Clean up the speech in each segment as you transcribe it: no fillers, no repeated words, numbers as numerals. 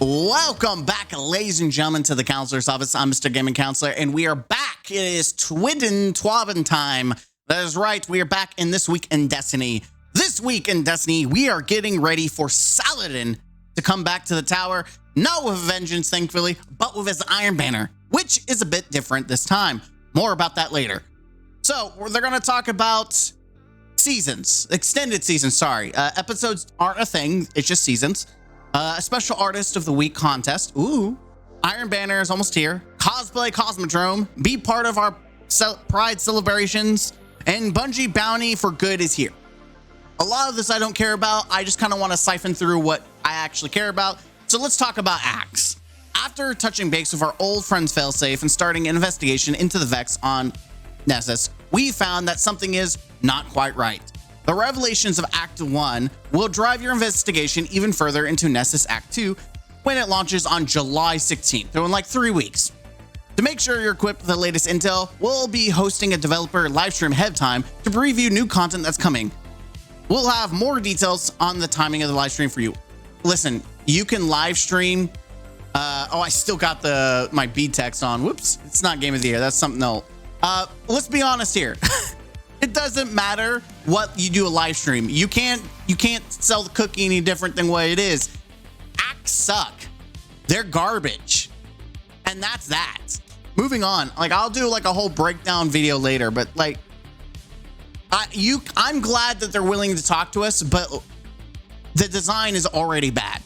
Welcome back, ladies and gentlemen, to the Counselor's Office. I'm Mr. Gaming Counselor, and we are back. It is Twid and Twabin time. That is right, we are back in This Week in Destiny. This week in Destiny, we are getting ready for Saladin to come back to the tower. Not with vengeance, thankfully, but with his Iron Banner, which is a bit different this time. More about that later. So, they're going to talk about seasons, extended seasons, sorry. Episodes aren't a thing, it's just seasons. A special artist of the week contest. Ooh, Iron Banner is almost here. Cosplay Cosmodrome. Be part of our Pride celebrations. And Bungie bounty for good is here. A lot of this I don't care about. I just kind of want to siphon through what I actually care about. So let's talk about Axe. After touching base with our old friends Failsafe and starting an investigation into the Vex on Nessus, we found that something is not quite right. The revelations of Act 1 will drive your investigation even further into Nessus Act 2 when it launches on July 16th, so in like 3 weeks. To make sure you're equipped with the latest intel, we'll be hosting a developer livestream ahead of time to preview new content that's coming. We'll have more details on the timing of the livestream for you. Listen, you can live stream. I still got my bead text on. Whoops, it's not Game of the Year. That's something else. Let's be honest here. It doesn't matter what you do a live stream. You can't sell the cookie any different than what it is. Acts suck. They're garbage. And that's that. Moving on. Like, I'll do like a whole breakdown video later, but like I'm glad that they're willing to talk to us, but the design is already bad.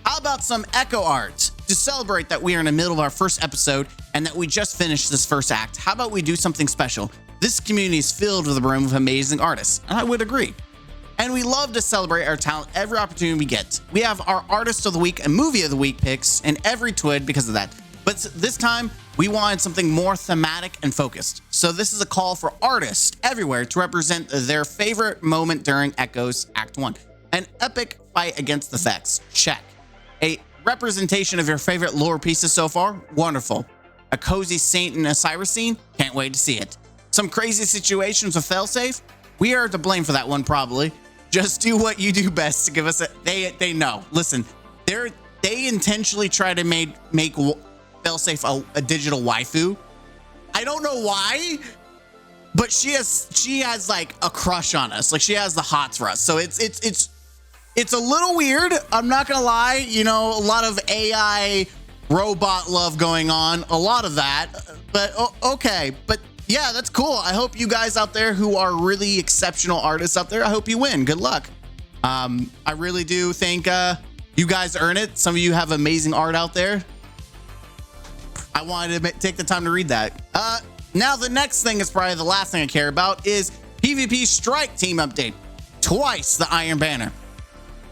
How about some echo art to celebrate that we are in the middle of our first episode and that we just finished this first act? How about we do something special? This community is filled with a room of amazing artists, and I would agree. And we love to celebrate our talent every opportunity we get. We have our Artist of the Week and Movie of the Week picks in every Twid because of that. But this time, we wanted something more thematic and focused. So this is a call for artists everywhere to represent their favorite moment during Echoes Act 1. An epic fight against the Vex. Check. A representation of your favorite lore pieces so far? Wonderful. A cozy Saint and Osiris scene? Can't wait to see it. Some crazy situations with Failsafe? We are to blame for that one, probably. Just do what you do best to give us they know. Listen, they intentionally try to make Failsafe a digital waifu. I don't know why, but she has like a crush on us. Like, she has the hots for us. So it's a little weird. I'm not gonna lie. You know, a lot of AI robot love going on. A lot of that. But okay. But yeah, that's cool. I hope you guys out there who are really exceptional artists out there, I hope you win. Good luck. I really do think you guys earn it. Some of you have amazing art out there. I wanted to take the time to read that. Now, the next thing is probably the last thing I care about is PvP Strike Team update. Twice the Iron Banner.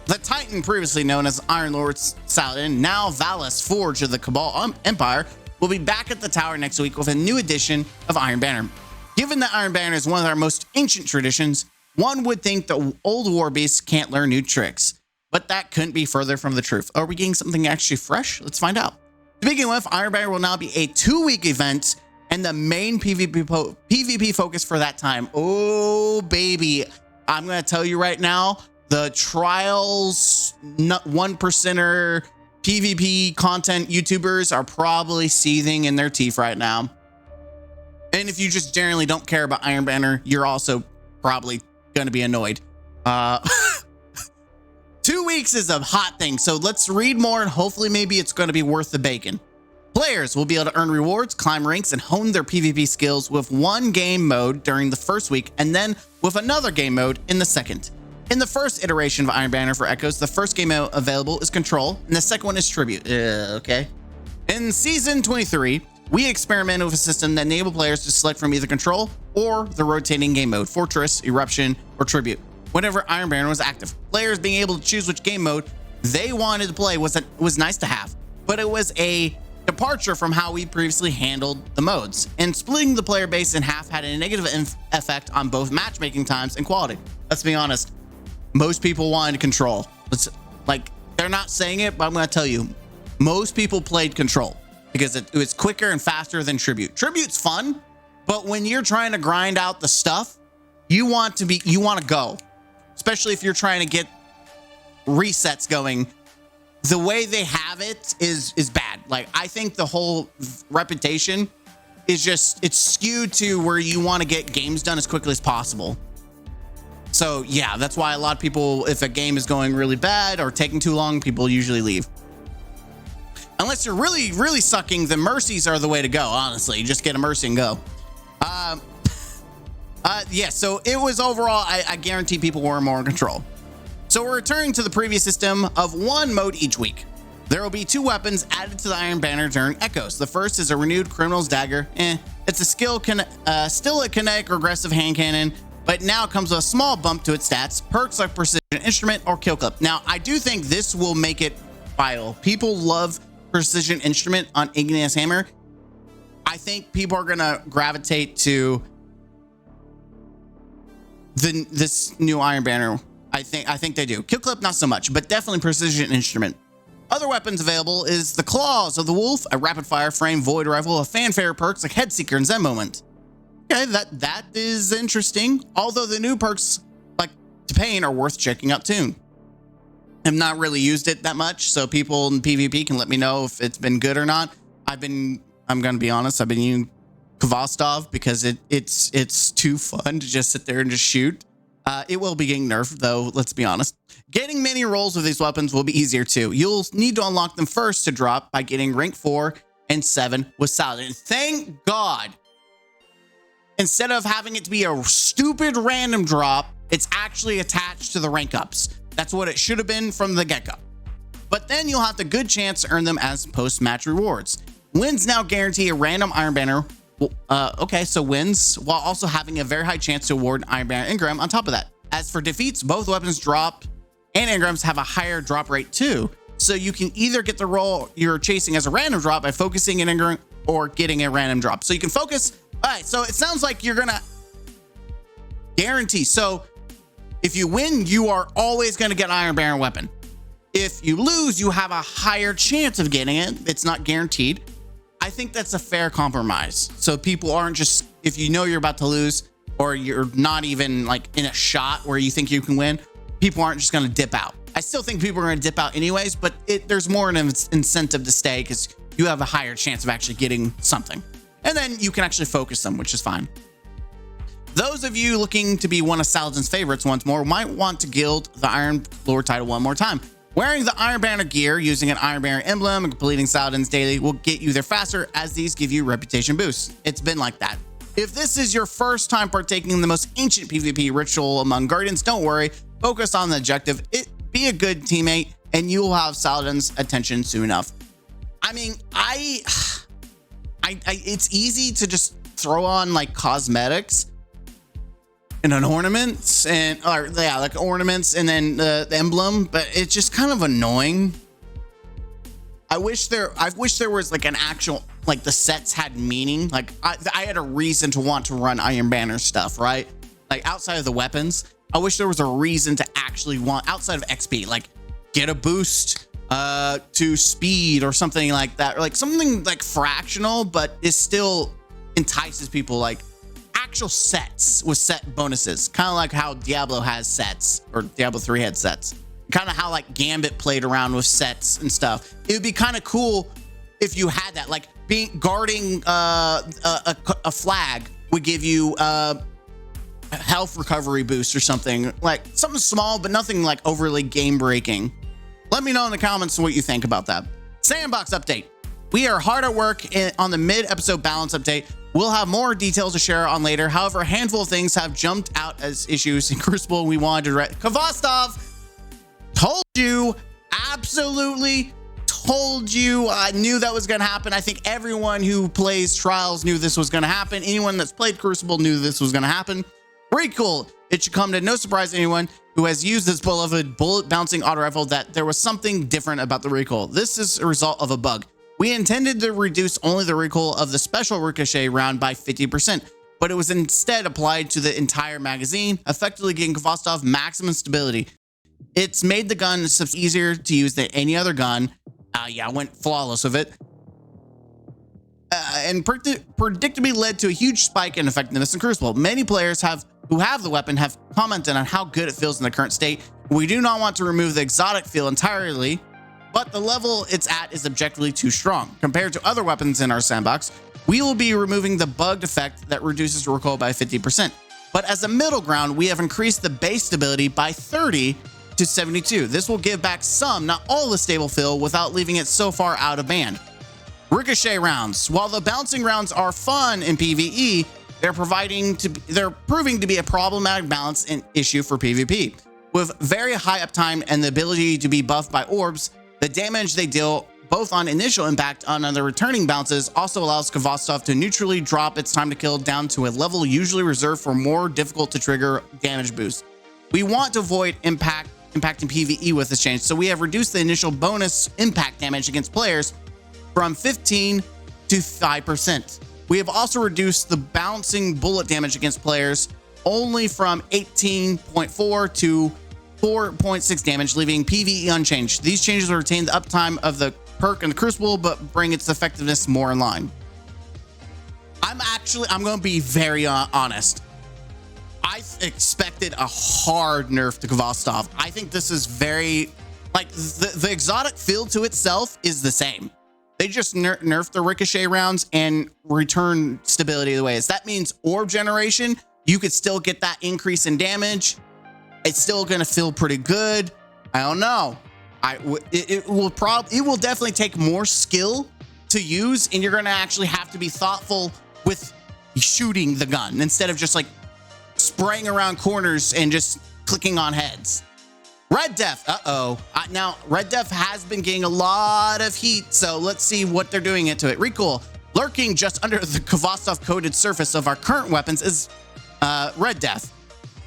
The Titan, previously known as Iron Lord Saladin, now Valis, Forge of the Cabal Empire, will be back at the tower next week with a new edition of Iron Banner. Given that Iron Banner is one of our most ancient traditions, one would think the old war beasts can't learn new tricks. But that couldn't be further from the truth. Are we getting something actually fresh? Let's find out. To begin with, Iron Banner will now be a 2-week event and the main PvP focus for that time. Oh, baby. I'm going to tell you right now, the Trials 1%er PvP content YouTubers are probably seething in their teeth right now. And if you just generally don't care about Iron Banner, you're also probably going to be annoyed. 2 weeks is a hot thing, so let's read more and hopefully maybe it's going to be worth the bacon. Players will be able to earn rewards, climb ranks, and hone their PvP skills with one game mode during the first week and then with another game mode in the second. In the first iteration of Iron Banner for Echoes, the first game mode available is Control, and the second one is Tribute. Okay. In Season 23, we experimented with a system that enabled players to select from either Control or the rotating game mode, Fortress, Eruption, or Tribute, whenever Iron Banner was active. Players being able to choose which game mode they wanted to play was nice to have, but it was a departure from how we previously handled the modes, and splitting the player base in half had a negative effect on both matchmaking times and quality. Let's be honest. Most people wanted Control. It's like, they're not saying it, but I'm going to tell you, most people played Control because it was quicker and faster than Tribute. Tribute's fun, but when you're trying to grind out the stuff, you want to go, especially if you're trying to get resets going the way they have it is bad. Like, I think the whole reputation is just, it's skewed to where you want to get games done as quickly as possible. So yeah, that's why a lot of people, if a game is going really bad or taking too long, people usually leave. Unless you're really, really sucking, the mercies are the way to go, honestly. Just get a mercy and go. Yeah, so it was overall, I guarantee people were more in control. So we're returning to the previous system of one mode each week. There will be 2 weapons added to the Iron Banner during Echoes. The first is a renewed Criminal's Dagger. It's a skill, still a kinetic or aggressive hand cannon, but now comes with a small bump to its stats, perks like Precision Instrument or Kill Clip. Now, I do think this will make it vital. People love Precision Instrument on Igneous Hammer. I think people are gonna gravitate to this new Iron Banner. I think they do. Kill Clip, not so much, but definitely Precision Instrument. Other weapons available is the Claws of the Wolf, a rapid fire frame void rifle, a fanfare perks like Head Seeker and Zen Moment. Okay, that is interesting. Although the new perks like to Pain are worth checking out too. I've not really used it that much, so people in PvP can let me know if it's been good or not. I'm gonna be honest, I've been using Kvostov because it's too fun to just sit there and just shoot. It will be getting nerfed though, let's be honest. Getting many rolls with these weapons will be easier too. You'll need to unlock them first to drop by getting rank 4 and 7 with Saladin. Thank God. Instead of having it to be a stupid random drop, it's actually attached to the rank ups. That's what it should have been from the get-go. But then you'll have the good chance to earn them as post-match rewards. Wins now guarantee a random Iron Banner. Okay, so wins, while also having a very high chance to award Iron Banner Engram on top of that. As for defeats, both weapons drop and engrams have a higher drop rate too. So you can either get the roll you're chasing as a random drop by focusing an engram or getting a random drop. So you can focus. All right, so it sounds like you're gonna guarantee. So if you win, you are always gonna get Iron Banner weapon. If you lose, you have a higher chance of getting it. It's not guaranteed. I think that's a fair compromise. So people aren't just, if you know you're about to lose or you're not even like in a shot where you think you can win, people aren't just going to dip out. I still think people are going to dip out anyways, but there's more an incentive to stay because you have a higher chance of actually getting something. And then you can actually focus them, which is fine. Those of you looking to be one of Saladin's favorites once more might want to gild the Iron Lord title one more time. Wearing the Iron Banner gear, using an Iron Banner emblem, and completing Saladin's daily will get you there faster, as these give you reputation boosts. It's been like that. If this is your first time partaking in the most ancient PvP ritual among Guardians, don't worry. Focus on the objective. Be a good teammate, and you will have Saladin's attention soon enough. I mean, it's easy to just throw on like cosmetics and an ornaments like ornaments and then the emblem, but it's just kind of annoying. I wish there was like an actual, like the sets had meaning. Like I had a reason to want to run Iron Banner stuff, right? Like outside of the weapons, I wish there was a reason to actually want, outside of XP, like get a boost to speed or something like that, or like something like fractional, but it still entices people, like actual sets with set bonuses, kind of like how Diablo has sets, or Diablo 3 had sets, kind of how like Gambit played around with sets and stuff. It would be kind of cool if you had that, like guarding a flag would give you a health recovery boost or something, like something small but nothing like overly game breaking. Let me know in the comments what you think about that. Sandbox update. We are hard at work on the mid-episode balance update. We'll have more details to share on later. However, a handful of things have jumped out as issues in Crucible. We wanted to Kvostov, told you, absolutely told you. I knew that was going to happen. I think everyone who plays Trials knew this was going to happen. Anyone that's played Crucible knew this was going to happen. Recall. It should come to no surprise to anyone who has used this beloved bullet bouncing auto rifle that there was something different about the recoil. This is a result of a bug. We intended to reduce only the recoil of the special ricochet round by 50%, but it was instead applied to the entire magazine, effectively giving Kvostov maximum stability. It's made the gun easier to use than any other gun. Yeah, I went flawless with it. And predictably led to a huge spike in effectiveness in Crucible. Many players who have the weapon have commented on how good it feels in the current state. We do not want to remove the exotic feel entirely. but the level it's at is objectively too strong. Compared to other weapons in our sandbox, we will be removing the bugged effect that reduces recoil by 50%. But as a middle ground, we have increased the base stability by 30 to 72. This will give back some, not all, the stable feel without leaving it so far out of band. Ricochet rounds. While the bouncing rounds are fun in PvE, they're proving to be a problematic balance and issue for PvP. With very high uptime and the ability to be buffed by orbs, the damage they deal both on initial impact and on the returning bounces also allows Kvostov to neutrally drop its time to kill down to a level usually reserved for more difficult to trigger damage boosts. We want to avoid impacting PvE with this change, so we have reduced the initial bonus impact damage against players from 15 to 5%. We have also reduced the bouncing bullet damage against players only from 18.4 to 4.6 damage, leaving PvE unchanged. These changes will retain the uptime of the perk and the Crucible, but bring its effectiveness more in line. I'm going to be very honest. I expected a hard nerf to Kvostov. I think this is very, like, the exotic feel to itself is the same. They just nerfed the ricochet rounds and return stability the way it is. That means orb generation, you could still get that increase in damage. It's still going to feel pretty good. I don't know. It will definitely take more skill to use, and you're going to actually have to be thoughtful with shooting the gun instead of just like spraying around corners and just clicking on heads. Red Def. Now, Red Def has been getting a lot of heat, so let's see what they're doing into it. Recoil. Lurking just under the Kvostov coated surface of our current weapons is Red Def.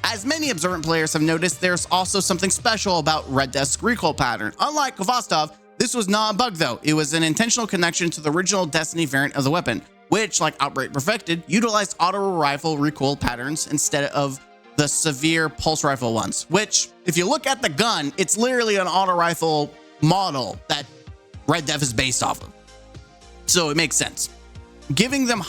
As many observant players have noticed, there's also something special about Red Def's recoil pattern. Unlike Kvostov, this was not a bug though. It was an intentional connection to the original Destiny variant of the weapon, which, like Outbreak Perfected, utilized auto rifle recoil patterns instead of the severe pulse rifle ones, which, if you look at the gun, it's literally an auto rifle model that Red Def is based off of. So it makes sense. Giving them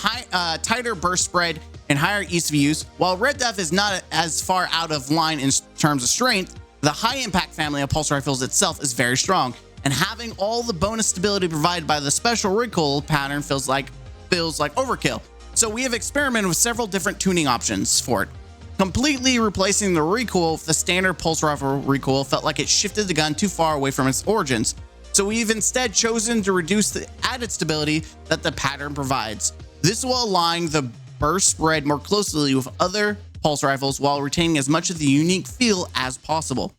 tighter burst spread and higher ease of use. While Red Def is not as far out of line in terms of strength, the high impact family of pulse rifles itself is very strong, and having all the bonus stability provided by the special recoil pattern feels like overkill. So we have experimented with several different tuning options for it. Completely replacing the recoil with the standard pulse rifle recoil felt like it shifted the gun too far away from its origins. So we've instead chosen to reduce the added stability that the pattern provides. This will align the burst spread more closely with other pulse rifles while retaining as much of the unique feel as possible.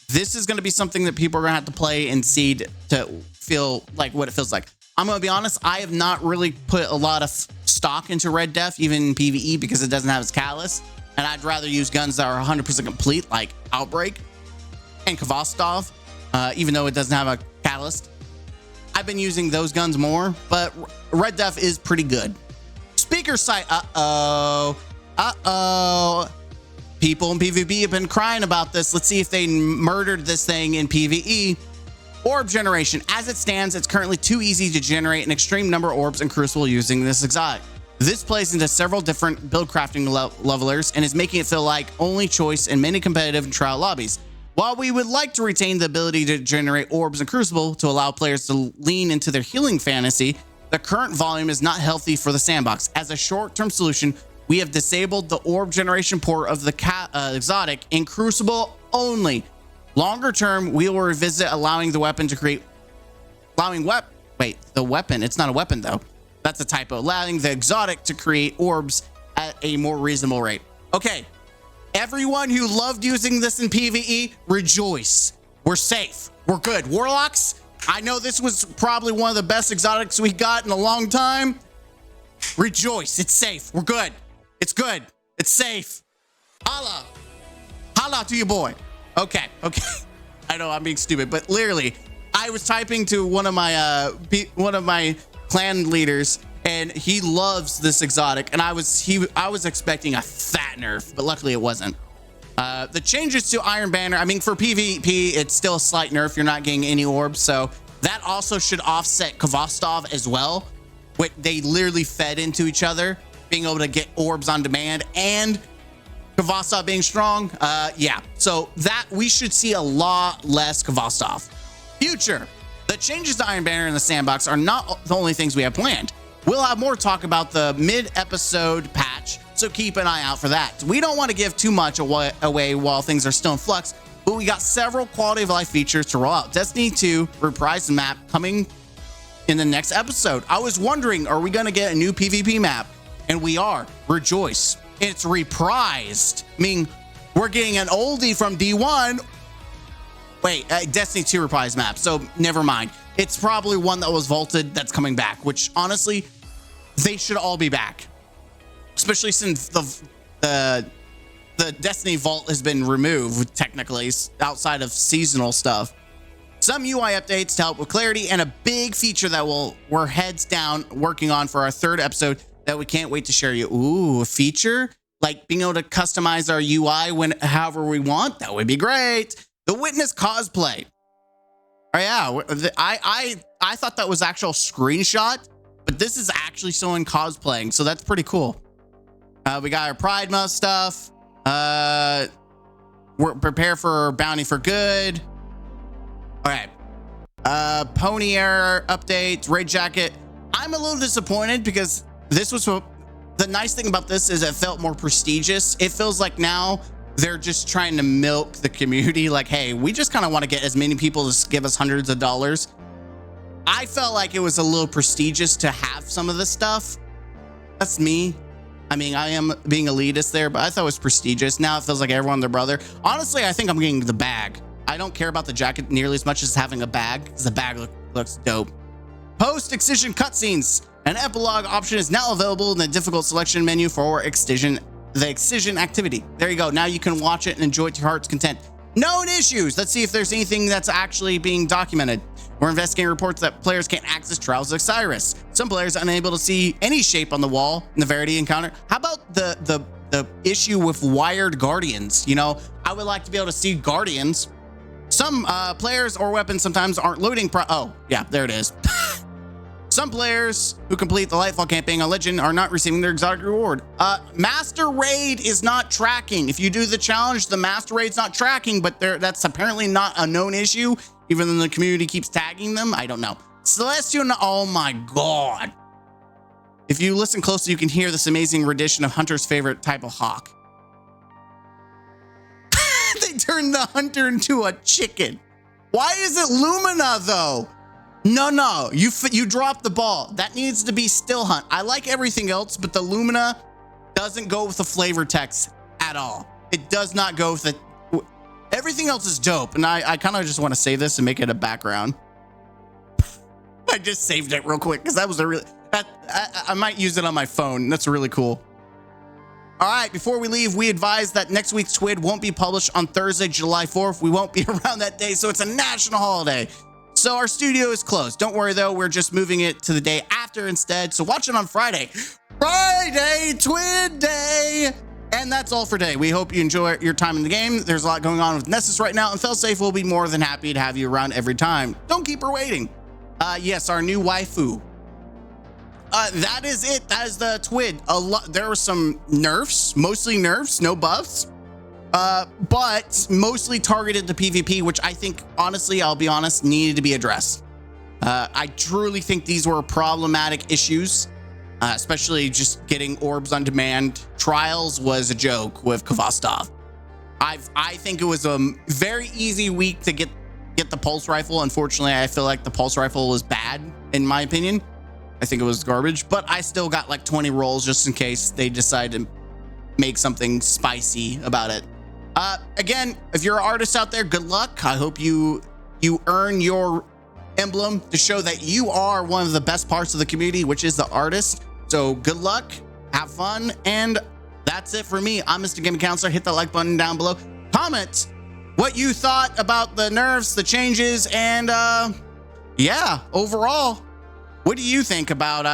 This is going to be something that people are going to have to play and see to feel like what it feels like. I'm going to be honest, I have not really put a lot of stock into Red Def, even in PvE, because it doesn't have its callus, and I'd rather use guns that are 100% complete, like Outbreak and Kvostov, even though it doesn't have a catalyst. I've been using those guns more, but Red Def is pretty good. Speaker sight. People in PvP have been crying about this. Let's see if they murdered this thing in PvE. Orb generation. As it stands, it's currently too easy to generate an extreme number of orbs in Crucible using this exotic. This plays into several different build crafting levelers and is making it feel like only choice in many competitive and trial lobbies. While we would like to retain the ability to generate orbs in Crucible to allow players to lean into their healing fantasy, the current volume is not healthy for the sandbox. As a short-term solution, we have disabled the orb generation port of the exotic in Crucible only. Longer term, we will revisit allowing the weapon to create... the weapon. It's not a weapon, though. That's a typo. Allowing the exotic to create orbs at a more reasonable rate. Okay. Everyone who loved using this in PvE, rejoice. We're safe. We're good. Warlocks, I know this was probably one of the best exotics we got in a long time. Rejoice. It's safe. We're good. It's good. It's safe. Holla. Holla to your boy. Okay. I know I'm being stupid, but literally, I was typing to one of my clan leaders, and he loves this exotic, and I was expecting a fat nerf, but luckily it wasn't. The changes to Iron Banner, I mean, for PvP, it's still a slight nerf. You're not getting any orbs, so that also should offset Kvostov as well. They literally fed into each other, being able to get orbs on demand, and Kvostov being strong. Yeah, so that we should see a lot less Kvostov. Future. The changes to Iron Banner and the sandbox are not the only things we have planned. We'll have more talk about the mid-episode patch, so keep an eye out for that. We don't want to give too much away while things are still in flux, but we got several quality of life features to roll out. Destiny 2 reprised map coming in the next episode. I was wondering, are we going to get a new PvP map? And we are. Rejoice. It's reprised, meaning we're getting an oldie from D1. Wait, Destiny 2 reprised map, so never mind. It's probably one that was vaulted that's coming back, which honestly, they should all be back. Especially since the Destiny vault has been removed, technically, outside of seasonal stuff. Some UI updates to help with clarity, and a big feature that we're heads down working on for our third episode that we can't wait to share you. Ooh, a feature? Like being able to customize our UI however we want? That would be great. The Witness cosplay. Oh yeah, I thought that was actual screenshot, but this is actually someone cosplaying, so that's pretty cool. We got our Pride Month stuff. We're prepared for Bounty for Good. Okay. Pony Air updates, Raid Jacket. I'm a little disappointed because this was the nice thing about this is it felt more prestigious. It feels like now they're just trying to milk the community. Like, hey, we just kind of want to get as many people to give us hundreds of dollars. I felt like it was a little prestigious to have some of this stuff. That's me. I mean, I am being elitist there, but I thought it was prestigious. Now it feels like everyone their brother. Honestly, I think I'm getting the bag. I don't care about the jacket nearly as much as having a bag, because the bag looks dope. Post-excision cutscenes. An epilogue option is now available in the difficult selection menu for the excision activity. There you go. Now you can watch it and enjoy it to your heart's content. Known issues. Let's see if there's anything that's actually being documented. We're investigating reports that players can't access Trials of Osiris. Some players are unable to see any shape on the wall in the Verity encounter. How about the issue with wired guardians? You know, I would like to be able to see guardians. Some players or weapons sometimes aren't loading. Oh, yeah, there it is. Some players who complete the Lightfall campaign on Legend are not receiving their exotic reward. Master Raid is not tracking. If you do the challenge, the Master Raid's not tracking, but that's apparently not a known issue, even though the community keeps tagging them. I don't know. Celestial, oh my God. If you listen closely, you can hear this amazing rendition of Hunter's favorite type of hawk. They turned the hunter into a chicken. Why is it Lumina though? No, you dropped the ball. That needs to be Still Hunt. I like everything else, but the Lumina doesn't go with the flavor text at all. It does not go with it. Everything else is dope, and I kind of just want to save this and make it a background. I just saved it real quick because that was a really... I might use it on my phone. That's really cool. All right, before we leave, we advise that next week's Twid won't be published on Thursday, July 4th. We won't be around that day, so it's a national holiday. So our studio is closed. Don't worry, though. We're just moving it to the day after instead. So watch it on Friday. Friday, Twid Day. And that's all for today. We hope you enjoy your time in the game. There's a lot going on with Nessus right now, and Felsafe will be more than happy to have you around every time. Don't keep her waiting. Yes, our new waifu. That is it. That is the Twid. There were some nerfs, mostly nerfs, no buffs. But mostly targeted to PvP, which I think, honestly, I'll be honest, needed to be addressed. I truly think these were problematic issues, especially just getting orbs on demand. Trials was a joke with Kvostov. I think it was a very easy week to get the pulse rifle. Unfortunately, I feel like the pulse rifle was bad, in my opinion. I think it was garbage, but I still got like 20 rolls just in case they decide to make something spicy about it. Again, if you're an artist out there, good luck. I hope you earn your emblem to show that you are one of the best parts of the community, which is the artist. So good luck, have fun, and that's it for me. I'm Mr. Gaming Counselor. Hit the like button down below. Comment what you thought about the nerfs, the changes, and yeah, overall, what do you think about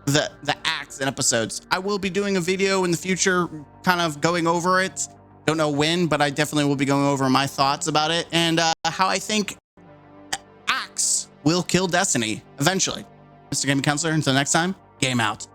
the acts and episodes? I will be doing a video in the future kind of going over it. Don't know when, but I definitely will be going over my thoughts about it and how I think acts will kill Destiny eventually. Mr. Gaming Counselor, until next time, game out.